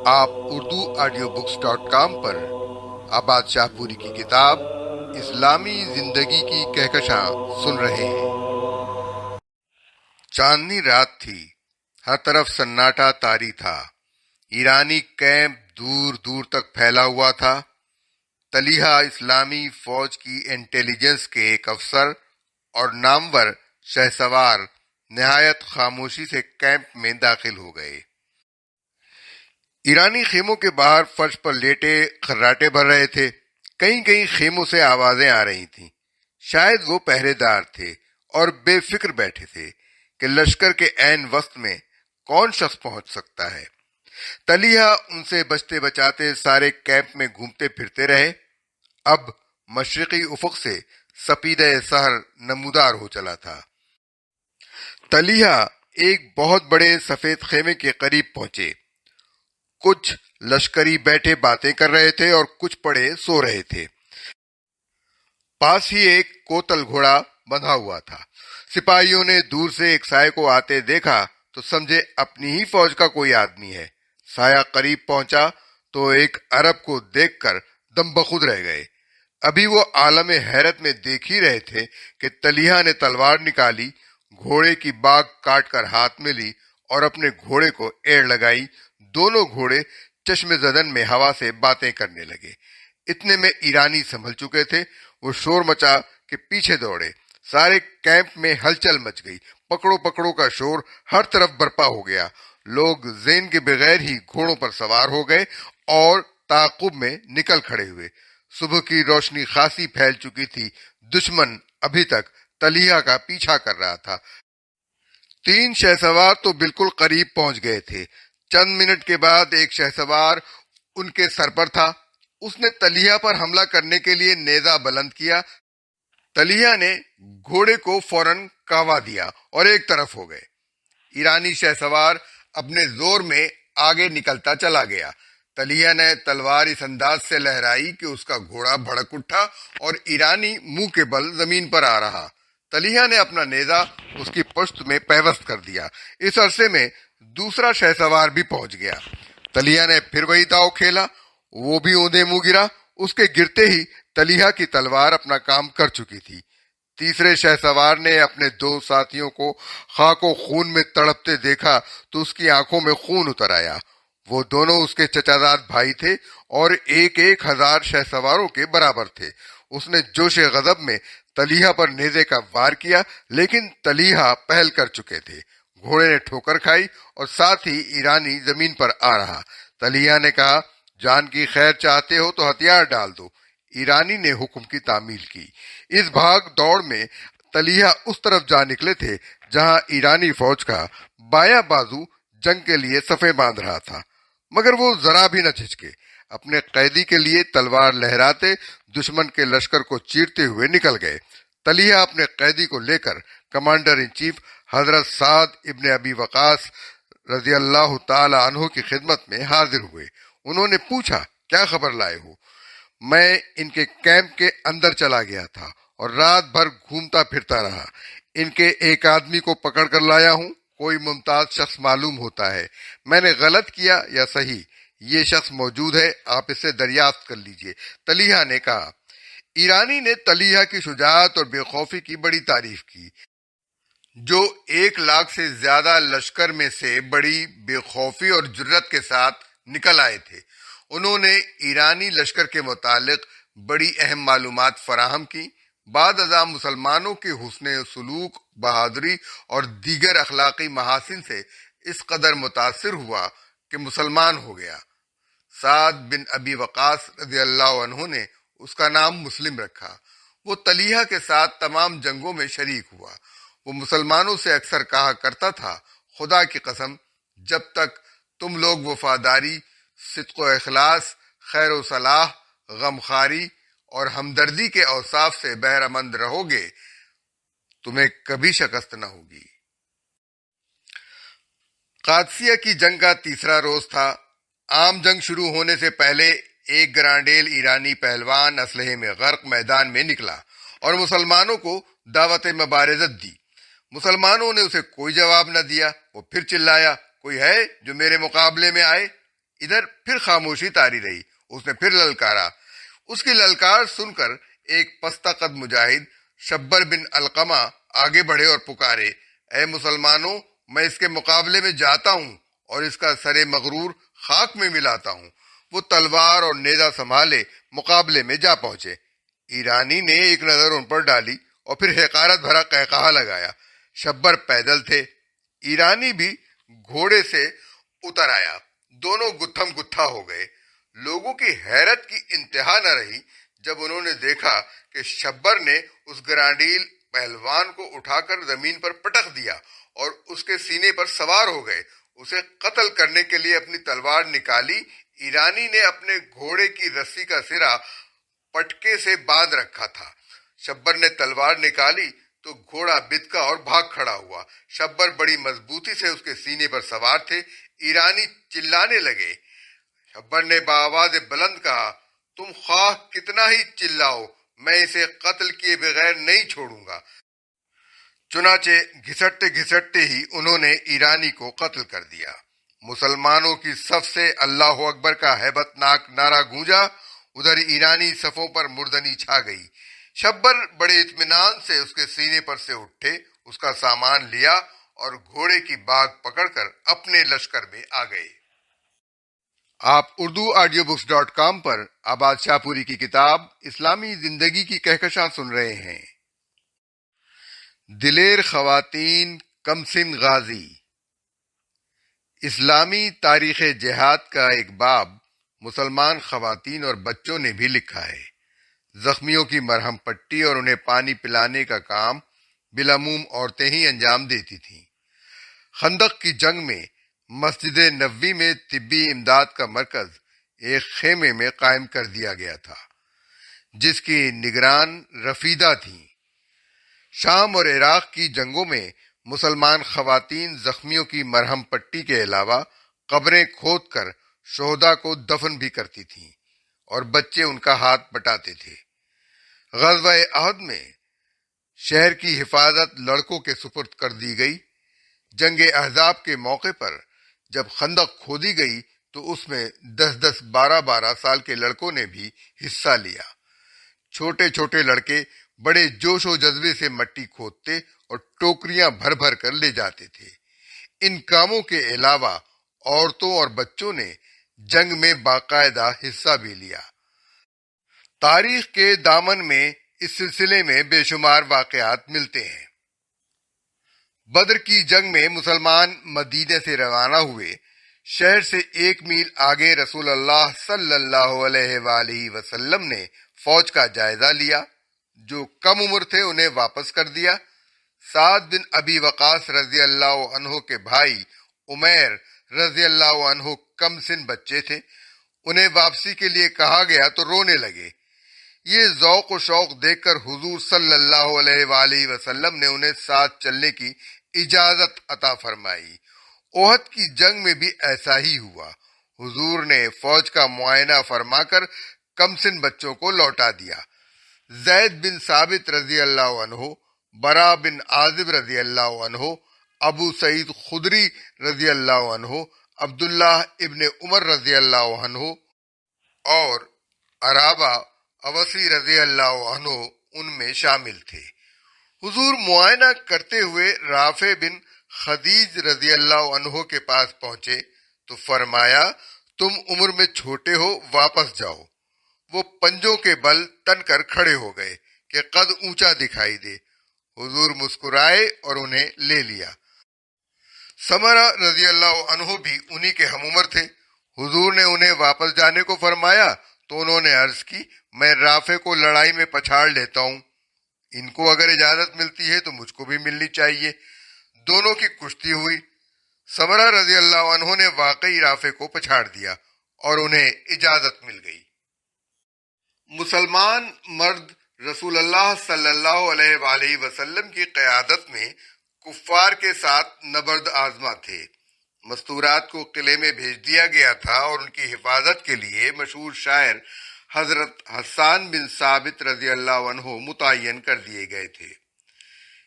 آپ urduaudiobooks.com پر آباد شاہ پوری کی کتاب اسلامی زندگی کی کہکشاں سن رہے ہیں۔ چاندنی رات تھی، ہر طرف سناٹا طاری تھا۔ ایرانی کیمپ دور دور تک پھیلا ہوا تھا۔ طلیحہ اسلامی فوج کی انٹیلیجنس کے ایک افسر اور نامور شہسوار نہایت خاموشی سے کیمپ میں داخل ہو گئے۔ ایرانی خیموں کے باہر فرش پر لیٹے خراٹے بھر رہے تھے۔ کہیں کہیں خیموں سے آوازیں آ رہی تھیں۔ شاید وہ پہرے دار تھے اور بے فکر بیٹھے تھے کہ لشکر کے عین وسط میں کون شخص پہنچ سکتا ہے۔ طلیحہ ان سے بچتے بچاتے سارے کیمپ میں گھومتے پھرتے رہے۔ اب مشرقی افق سے سپیدہ سحر نمودار ہو چلا تھا۔ طلیحہ ایک بہت بڑے سفید خیمے کے قریب پہنچے۔ کچھ لشکری بیٹھے باتیں کر رہے تھے اور کچھ پڑے سو رہے تھے۔ پاس ہی ایک کوتل گھوڑا بندھا ہوا تھا۔ سپاہیوں نے دور سے ایک سائے کو آتے دیکھا تو سمجھے اپنی ہی فوج کا کوئی آدمی ہے۔ سایہ قریب پہنچا تو ایک عرب کو دیکھ کر دم بخود رہ گئے۔ ابھی وہ عالم حیرت میں دیکھ ہی رہے تھے کہ طلیحہ نے تلوار نکالی، گھوڑے کی باگ کاٹ کر ہاتھ میں لی اور اپنے گھوڑے کو ایڑ لگائی۔ دونوں گھوڑے چشم زدن میں ہوا سے باتیں کرنے لگے۔ اتنے میں ایرانی سنبھل چکے تھے۔ وہ شور مچا کہ پیچھے دوڑے۔ سارے کیمپ میں ہلچل مچ گئی۔ پکڑو پکڑو کا شور ہر طرف برپا ہو گیا۔ لوگ زین کے بغیر ہی گھوڑوں پر سوار ہو گئے اور تعاقب میں نکل کھڑے ہوئے۔ صبح کی روشنی خاصی پھیل چکی تھی۔ دشمن ابھی تک طلیحہ کا پیچھا کر رہا تھا۔ 3 شہسوار تو بالکل قریب پہنچ گئے تھے۔ چند منٹ کے بعد ایک شہسوار ان کے سر پر تھا۔ اس نے طلیحہ پر حملہ کرنے کے لیے نیزہ بلند کیا۔ طلیحہ نے گھوڑے کو فوراً کاوا دیا اور ایک طرف ہو گئے۔ ایرانی شہسوار اپنے زور میں آگے نکلتا چلا گیا۔ طلیحہ نے تلوار اس انداز سے لہرائی کہ اس کا گھوڑا بھڑک اٹھا اور ایرانی منہ کے بل زمین پر آ رہا۔ طلیحہ نے اپنا نیزہ اس کی پشت میں پیوست کر دیا۔ اس عرصے میں دوسرا شہسوار بھی پہنچ گیا۔ طلیحہ نے پھر وہی داؤ کھیلا، وہ بھی اوندے منہ گرا۔ اس کے گرتے ہی طلیحہ کی تلوار اپنا کام کر چکی تھی۔ تیسرے شہسوار نے اپنے 2 ساتھیوں کو خاک و خون میں تڑپتے دیکھا تو اس کی آنکھوں میں خون اتر آیا۔ وہ دونوں اس کے چچازاد بھائی تھے اور 1,000 شہسواروں کے برابر تھے۔ اس نے جوش غضب میں طلیحہ پر نیزے کا وار کیا، لیکن طلیحہ پہل کر چکے تھے۔ گھوڑے نے ٹھوکر کھائی اور ساتھ ہی ایرانی زمین پر آ رہا۔ طلیحہ نے کہا، جان کی خیر چاہتے ہو تو ہتھیار ڈال دو۔ ایرانی نے حکم کی تعمیل کی۔ اس بھاگ دوڑ میں طلیحہ اس طرف جا نکلے تھے جہاں ایرانی فوج کا بایاں بازو جنگ کے لیے صفیں باندھ رہا تھا، مگر وہ ذرا بھی نہ جھجکے۔ اپنے قیدی کے لیے تلوار لہراتے دشمن کے لشکر کو چیرتے ہوئے نکل گئے۔ طلیحہ اپنے قیدی کو لے کر کمانڈر ان چیف حضرت سعد ابن ابی وقاص رضی اللہ تعالی عنہ کی خدمت میں حاضر ہوئے۔ انہوں نے پوچھا، کیا خبر لائے ہو؟ میں ان کے کیمپ کے اندر چلا گیا تھا اور رات بھر گھومتا پھرتا رہا۔ ان کے ایک آدمی کو پکڑ کر لایا ہوں۔ کوئی ممتاز شخص معلوم ہوتا ہے۔ میں نے غلط کیا یا صحیح، یہ شخص موجود ہے، آپ اسے دریافت کر لیجئے، طلیحہ نے کہا۔ ایرانی نے طلیحہ کی شجاعت اور بے خوفی کی بڑی تعریف کی۔ جو 1,00,000 سے زیادہ لشکر میں سے بڑی بے خوفی اور جرأت کے ساتھ نکل آئے تھے۔ انہوں نے ایرانی لشکر کے متعلق بڑی اہم معلومات فراہم کی۔ بعد ازاں مسلمانوں کے حسن سلوک، بہادری اور دیگر اخلاقی محاسن سے اس قدر متاثر ہوا کہ مسلمان ہو گیا۔ سعد بن ابی وقاص رضی اللہ عنہ نے اس کا نام مسلم رکھا۔ وہ طلیحہ کے ساتھ تمام جنگوں میں شریک ہوا۔ وہ مسلمانوں سے اکثر کہا کرتا تھا، خدا کی قسم، جب تک تم لوگ وفاداری، صدق و اخلاص، خیر و صلاح، غمخواری اور ہمدردی کے اوصاف سے بہرہ مند رہو گے، تمہیں کبھی شکست نہ ہوگی۔ قادسیہ کی جنگ کا تیسرا روز تھا۔ عام جنگ شروع ہونے سے پہلے ایک گرانڈیل ایرانی پہلوان اسلحے میں غرق میدان میں نکلا اور مسلمانوں کو دعوت مبارزت دی۔ مسلمانوں نے اسے کوئی جواب نہ دیا۔ وہ پھر چلایا، کوئی ہے جو میرے مقابلے میں آئے؟ ادھر پھر خاموشی طاری رہی. اس نے پھر للکارا. اس کی للکار سن کر ایک پستہ قد مجاہد شبر بن علقمہ آگے بڑھے اور پکارے, اے مسلمانوں, میں اس کے مقابلے میں جاتا ہوں اور اس کا سر مغرور خاک میں ملاتا ہوں. وہ تلوار اور نیزہ سنبھالے مقابلے میں جا پہنچے. ایرانی نے ایک نظر ان پر ڈالی اور پھر حقارت بھرا قہقہا لگایا. شبر پیدل تھے, ایرانی بھی گھوڑے سے اتر آیا. دونوں گتھم گتھا ہو گئے. لوگوں کی حیرت کی انتہا نہ رہی جب انہوں نے دیکھا کہ شبر نے اس گرانڈیل پہلوان کو اٹھا کر زمین پر پٹک دیا اور اس کے سینے پر سوار ہو گئے. اسے قتل کرنے کے لیے اپنی تلوار نکالی. ایرانی نے اپنے گھوڑے کی رسی کا سرا پٹکے سے باندھ رکھا تھا. شبر نے تلوار نکالی تو گھوڑا بتکا اور بھاگ کھڑا ہوا. شبر بڑی مضبوطی سے اس کے سینے پر سوار تھے. ایرانی چلانے لگے. شبر نے بآواز بلند کہا, تم خواہ کتنا ہی چلاؤ, میں اسے قتل کیے بغیر نہیں چھوڑوں گا. چنانچہ گھسٹتے گھسٹتے ہی انہوں نے ایرانی کو قتل کر دیا. مسلمانوں کی صف سے اللہ اکبر کا ہیبت ناک نعرہ گونجا. ادھر ایرانی صفوں پر مردنی چھا گئی. شبر بڑے اطمینان سے اس کے سینے پر سے اٹھے, اس کا سامان لیا اور گھوڑے کی باگ پکڑ کر اپنے لشکر میں آ گئے. آپ urduaudiobooks.com پر آباد شاہ پوری کی کتاب اسلامی زندگی کی کہکشاں سن رہے ہیں. دلیر خواتین کمسن غازی. اسلامی تاریخ جہاد کا ایک باب مسلمان خواتین اور بچوں نے بھی لکھا ہے. زخمیوں کی مرہم پٹی اور انہیں پانی پلانے کا کام بالعموم عورتیں ہی انجام دیتی تھیں. خندق کی جنگ میں مسجد نبوی میں طبی امداد کا مرکز ایک خیمے میں قائم کر دیا گیا تھا جس کی نگران رفیدہ تھیں. شام اور عراق کی جنگوں میں مسلمان خواتین زخمیوں کی مرہم پٹی کے علاوہ قبریں کھود کر شہداء کو دفن بھی کرتی تھیں اور بچے ان کا ہاتھ بٹاتے تھے. غزوہ احد میں شہر کی حفاظت لڑکوں کے سپرد کر دی گئی. جنگ احزاب کے موقع پر جب خندق کھودی گئی تو اس میں 10 12 سال کے لڑکوں نے بھی حصہ لیا. چھوٹے چھوٹے لڑکے بڑے جوش و جذبے سے مٹی کھودتے اور ٹوکریاں بھر بھر کر لے جاتے تھے. ان کاموں کے علاوہ عورتوں اور بچوں نے جنگ میں باقاعدہ حصہ بھی لیا. تاریخ کے دامن میں اس سلسلے میں بے شمار واقعات ملتے ہیں. بدر کی جنگ میں مسلمان مدینے سے روانہ ہوئے. شہر سے 1 میل آگے رسول اللہ صلی اللہ علیہ وآلہ وسلم نے فوج کا جائزہ لیا. جو کم عمر تھے انہیں واپس کر دیا. سعد بن ابی وقاص رضی اللہ عنہ کے بھائی عمیر رضی اللہ عنہ کم سن بچے تھے. انہیں واپسی کے لیے کہا گیا تو رونے لگے. یہ ذوق و شوق دیکھ کر حضور صلی اللہ علیہ وآلہ وسلم نے انہیں ساتھ چلنے کی اجازت عطا فرمائی. احد کی جنگ میں بھی ایسا ہی ہوا. حضور نے فوج کا معائنہ فرما کر کمسن بچوں کو لوٹا دیا. زید بن ثابت رضی اللہ عنہ، برا بن عازب رضی اللہ عنہ، ابو سعید خدری رضی اللہ عنہ، عبداللہ ابن عمر رضی اللہ عنہ اور عرابہ اوسی رضی اللہ عنہ ان میں شامل تھے. حضور معائنہ کرتے ہوئے رافع بن خدیج رضی اللہ عنہ کے پاس پہنچے تو فرمایا تم عمر میں چھوٹے ہو، واپس جاؤ. وہ پنجوں کے بل تن کر کھڑے ہو گئے کہ قد اونچا دکھائی دے. حضور مسکرائے اور انہیں لے لیا. سمرہ رضی اللہ عنہ بھی انہی کے ہم عمر تھے. حضور نے انہیں واپس جانے کو فرمایا تو انہوں نے عرض کی میں رافع کو لڑائی میں پچھاڑ لیتا ہوں. ان کو اگر اجازت ملتی ہے تو مجھ کو بھی ملنی چاہیے. دونوں کی کشتی ہوئی. سمرہ رضی اللہ عنہ نے واقعی رافع کو پچھاڑ دیا اور انہیں اجازت مل گئی. مسلمان مرد رسول اللہ صلی اللہ علیہ وآلہ وسلم کی قیادت میں کفار کے ساتھ نبرد آزما تھے. مستورات کو قلعے میں بھیج دیا گیا تھا اور ان کی حفاظت کے لیے مشہور شاعر حضرت حسان بن ثابت رضی اللہ عنہ متعین کر دیے گئے تھے.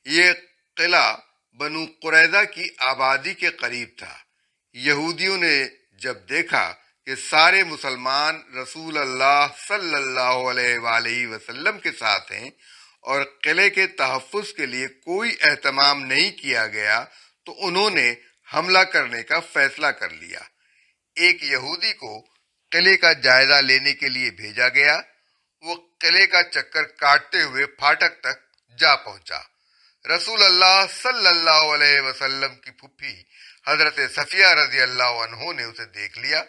یہ قلعہ بنو قریظہ کی آبادی کے قریب تھا. یہودیوں نے جب دیکھا کہ سارے مسلمان رسول اللہ صلی اللہ علیہ وآلہ وسلم کے ساتھ ہیں اور قلعے کے تحفظ کے لیے کوئی اہتمام نہیں کیا گیا تو انہوں نے حملہ کرنے کا فیصلہ کر لیا۔ ایک یہودی کو قلعے کا جائزہ لینے کے لیے بھیجا گیا۔ وہ قلعے کا چکر کاٹتے ہوئے پھاٹک تک جا پہنچا۔ رسول اللہ صلی اللہ علیہ وسلم کی پھپھی حضرت صفیہ رضی اللہ عنہ نے اسے دیکھ لیا۔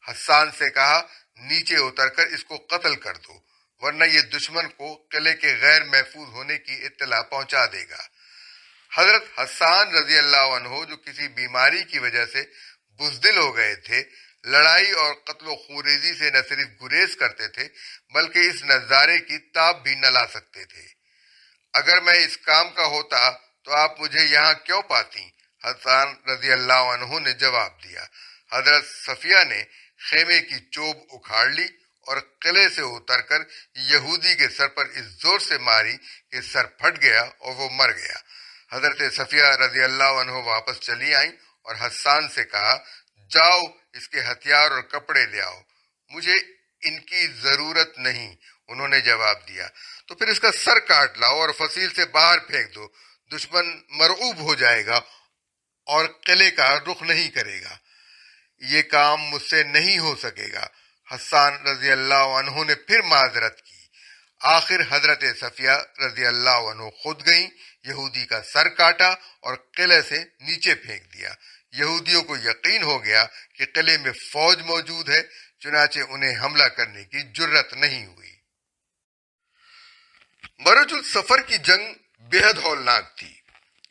حسان سے کہا، نیچے اتر کر اس کو قتل کر دو، ورنہ یہ دشمن کو قلعے کے غیر محفوظ ہونے کی اطلاع پہنچا دے گا۔ حضرت حسان رضی اللہ عنہ جو کسی بیماری کی وجہ سے بزدل ہو گئے تھے، لڑائی اور قتل و خونریزی سے نہ صرف گریز کرتے تھے بلکہ اس نظارے کی تاب بھی نہ لا سکتے تھے۔ اگر میں اس کام کا ہوتا تو آپ مجھے یہاں کیوں پاتی؟ حسان رضی اللہ عنہ نے جواب دیا۔ حضرت صفیہ نے خیمے کی چوب اکھاڑ لی اور قلعے سے اتر کر یہودی کے سر پر اس زور سے ماری کہ سر پھٹ گیا اور وہ مر گیا۔ حضرت صفیہ رضی اللہ عنہ واپس چلی آئیں اور حسان سے کہا، جاؤ اس کے ہتھیار اور کپڑے لے آؤ، مجھے ان کی ضرورت نہیں۔ انہوں نے جواب دیا، تو پھر اس کا سر کاٹ لاؤ اور فصیل سے باہر پھینک دو، دشمن مرعوب ہو جائے گا اور قلعے کا رخ نہیں کرے گا۔ یہ کام مجھ سے نہیں ہو سکے گا۔ حسان رضی اللہ عنہ نے پھر معذرت کی۔ آخر حضرت صفیہ رضی اللہ عنہ خود گئیں، یہودی کا سر کاٹا اور قلعے سے نیچے پھینک دیا۔ یہودیوں کو یقین ہو گیا کہ قلعے میں فوج موجود ہے، چنانچہ انہیں حملہ کرنے کی جرت نہیں ہوئی۔ مرج السفر کی جنگ بے حد ہولناک تھی۔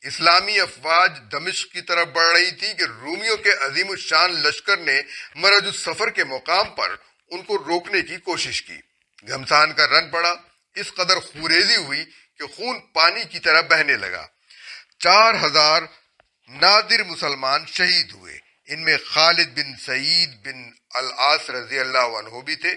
اسلامی افواج دمشق کی طرف بڑھ رہی تھی کہ رومیوں کے عظیم الشان لشکر نے مرج السفر کے مقام پر ان کو روکنے کی کوشش کی۔ گھمسان کا رن پڑا، اس قدر خوریزی ہوئی کہ خون پانی کی طرح بہنے لگا۔ 4000 نادر مسلمان شہید ہوئے، ان میں خالد بن سعید بن العاص رضی اللہ عنہ بھی تھے۔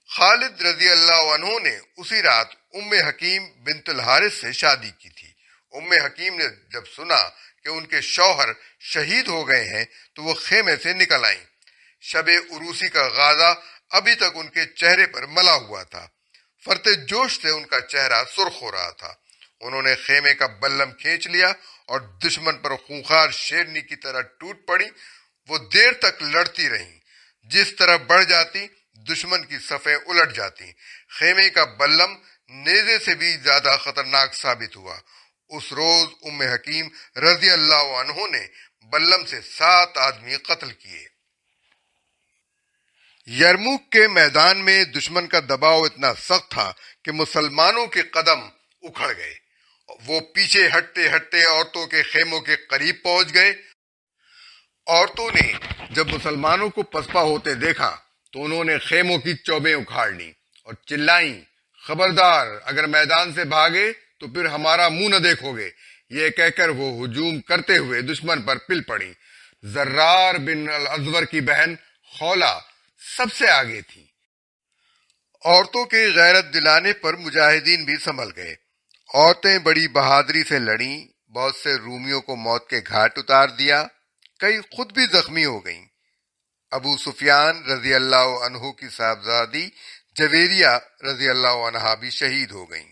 خالد رضی اللہ عنہ نے اسی رات ام حکیم بنت الحارث سے شادی کی تھی۔ ام حکیم نے جب سنا کہ ان کے شوہر شہید ہو گئے ہیں تو وہ خیمے سے نکل آئیں۔ شب عروسی کا غازہ ابھی تک ان کے چہرے پر ملا ہوا تھا۔ فرط جوش سے ان کا چہرہ سرخ ہو رہا تھا۔ انہوں نے خیمے کا بلم کھینچ لیا اور دشمن پر خونخوار شیرنی کی طرح ٹوٹ پڑی۔ وہ دیر تک لڑتی رہیں، جس طرح بڑھ جاتی دشمن کی صفیں الٹ جاتی۔ خیمے کا بلم نیزے سے بھی زیادہ خطرناک ثابت ہوا۔ اس روز ام حکیم رضی اللہ عنہ نے بلم سے 7 آدمی قتل کیے۔ یرموک کے میدان میں دشمن کا دباؤ اتنا سخت تھا کہ مسلمانوں کے قدم اکھڑ گئے۔ وہ پیچھے ہٹتے ہٹتے عورتوں کے خیموں کے قریب پہنچ گئے۔ عورتوں نے جب مسلمانوں کو پسپا ہوتے دیکھا تو انہوں نے خیموں کی چوبیں اکھاڑ لیں اور چلائیں، خبردار، اگر میدان سے بھاگے تو پھر ہمارا منہ نہ دیکھو گے۔ یہ کہہ کر وہ ہجوم کرتے ہوئے دشمن پر پل پڑی۔ زرار بن الازور کی بہن خولا سب سے آگے تھی۔ عورتوں کے غیرت دلانے پر مجاہدین بھی سنبھل گئے۔ عورتیں بڑی بہادری سے لڑیں، بہت سے رومیوں کو موت کے گھاٹ اتار دیا، کئی خود بھی زخمی ہو گئیں۔ ابو سفیان رضی اللہ عنہ کی صاحبزادی جویریہ رضی اللہ عنہا بھی شہید ہو گئیں۔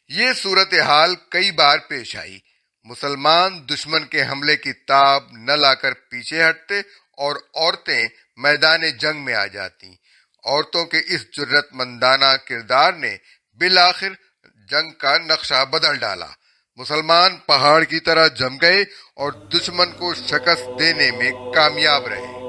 یہ صورتحال کئی بار پیش آئی۔ مسلمان دشمن کے حملے کی تاب نہ لا کر پیچھے ہٹتے اور عورتیں میدان جنگ میں آ جاتی۔ عورتوں کے اس جرت مندانہ کردار نے بالآخر جنگ کا نقشہ بدل ڈالا۔ مسلمان پہاڑ کی طرح جم گئے اور دشمن کو شکست دینے میں کامیاب رہے۔